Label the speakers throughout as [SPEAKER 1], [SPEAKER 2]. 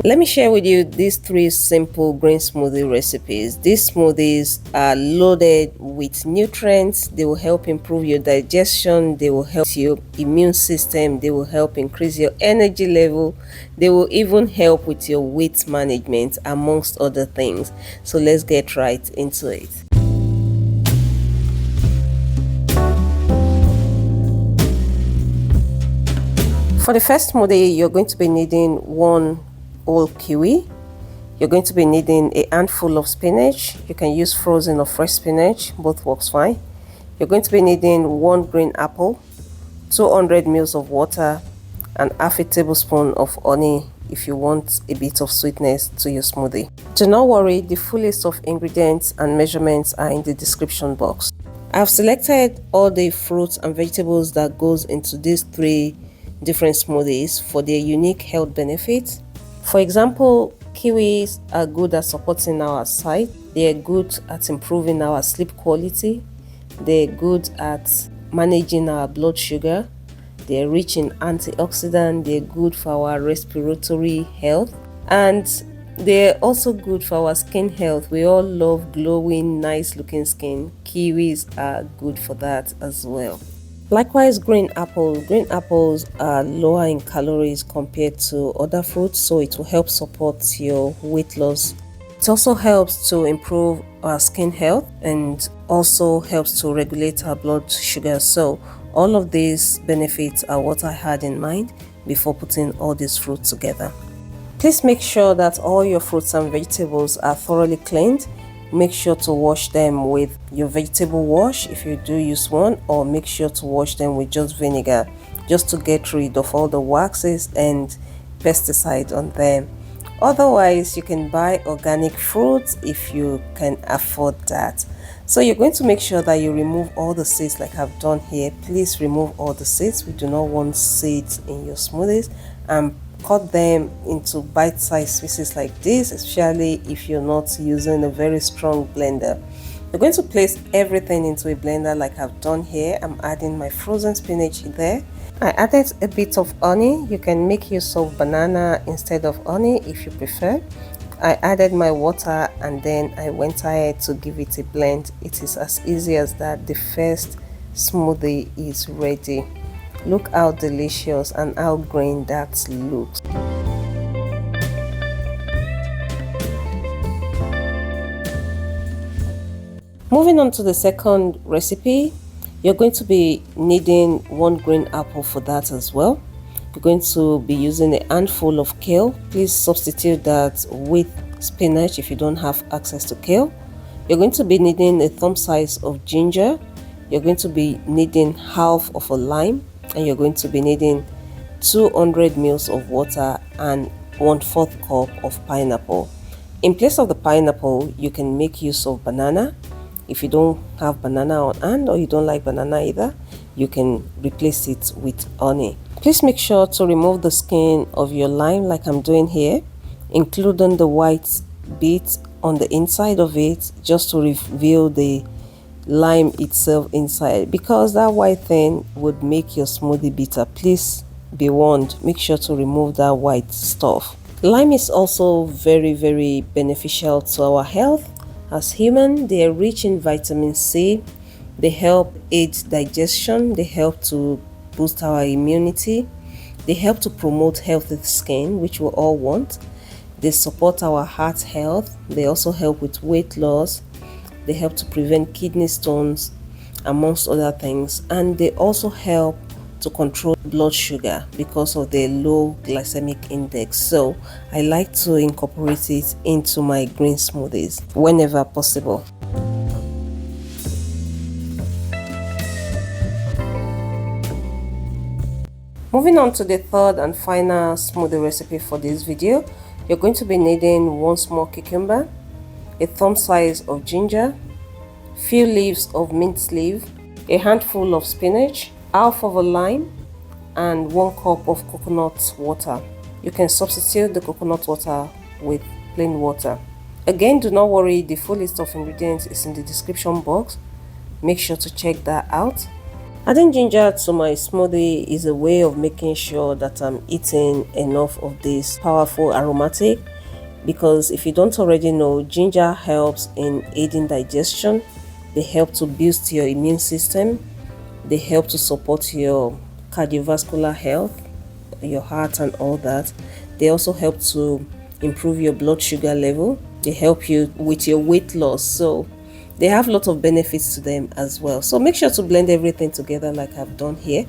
[SPEAKER 1] Let me share with you these 3 simple green smoothie recipes. These smoothies are loaded with nutrients. They will help improve your digestion. They will help your immune system. They will help increase your energy level. They will even help with your weight management, amongst other things. So let's get right into it. For the first smoothie, you're going to be needing 1 whole kiwi. You're going to be needing a handful of spinach. You can use frozen or fresh spinach, both works fine. You're going to be needing 1 green apple, 200 ml of water, and half a tablespoon of honey if you want a bit of sweetness to your smoothie. Do not worry, the full list of ingredients and measurements are in the description box. I've selected all the fruits and vegetables that goes into these 3 different smoothies for their unique health benefits. For example, kiwis are good at supporting our sight. They are good at improving our sleep quality. They're good at managing our blood sugar. They're rich in antioxidants. They're good for our respiratory health. And they're also good for our skin health. We all love glowing, nice looking skin. Kiwis are good for that as well. Likewise, green apples are lower in calories compared to other fruits, so it will help support your weight loss. It also helps to improve our skin health and also helps to regulate our blood sugar. So all of these benefits are what I had in mind before putting all these fruits together. Please make sure that all your fruits and vegetables are thoroughly cleaned. Make sure to wash them with your vegetable wash if you do use one, or make sure to wash them with just vinegar, just to get rid of all the waxes and pesticide on them. Otherwise, you can buy organic fruits if you can afford that. So you're going to make sure that you remove all the seeds like I've done here. Please remove all the seeds. We do not want seeds in your smoothies, and cut them into bite-sized pieces like this, especially if you're not using a very strong blender. You're going to place everything into a blender like I've done here. I'm adding my frozen spinach there. I added a bit of honey. You can make use of banana instead of honey if you prefer. I added my water and then I went ahead to give it a blend. It is as easy as that. The first smoothie is ready. Look how delicious and how green that looks. Moving on to the second recipe, you're going to be needing 1 green apple for that as well. You're going to be using a handful of kale. Please substitute that with spinach if you don't have access to kale. You're going to be needing a thumb size of ginger. You're going to be needing half of a lime, and you're going to be needing 200 ml of water and 1/4 cup of pineapple. In place of the pineapple, you can make use of banana. If you don't have banana on hand, or you don't like banana either, you can replace it with honey. Please make sure to remove the skin of your lime like I'm doing here, including the white bit on the inside of it, just to reveal the lime itself inside, because that white thing would make your smoothie bitter. Please be warned, make sure to remove that white stuff. Lime is also very beneficial to our health. As human, they are rich in vitamin C. They help aid digestion. They help to boost our immunity. They help to promote healthy skin, which we all want. They support our heart health. They also help with weight loss. They help to prevent kidney stones, amongst other things. And they also help to control blood sugar because of their low glycemic index. So I like to incorporate it into my green smoothies whenever possible. Moving on to the third and final smoothie recipe for this video, you're going to be needing 1 small cucumber, a thumb size of ginger, few leaves of mint leaf, a handful of spinach, half of a lime, and 1 cup of coconut water. You can substitute the coconut water with plain water. Again, do not worry, the full list of ingredients is in the description box. Make sure to check that out. Adding ginger to my smoothie is a way of making sure that I'm eating enough of this powerful aromatic, because if you don't already know, ginger helps in aiding digestion. They help to boost your immune system. They help to support your cardiovascular health, your heart and all that. They also help to improve your blood sugar level. They help you with your weight loss. So they have a lot of benefits to them as well. So make sure to blend everything together like I've done here.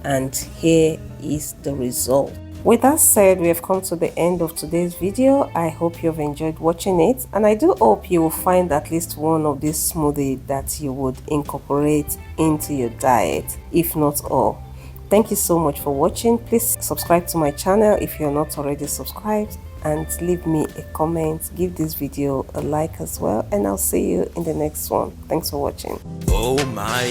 [SPEAKER 1] And here is the result. With that said, we have come to the end of today's video. I hope you've enjoyed watching it, and I do hope you will find at least one of this smoothie that you would incorporate into your diet, if not all. Thank you so much for watching. Please subscribe to my channel if you're not already subscribed, and leave me a comment. Give this video a like as well, and I'll see you in the next one. Thanks for watching.
[SPEAKER 2] Oh my.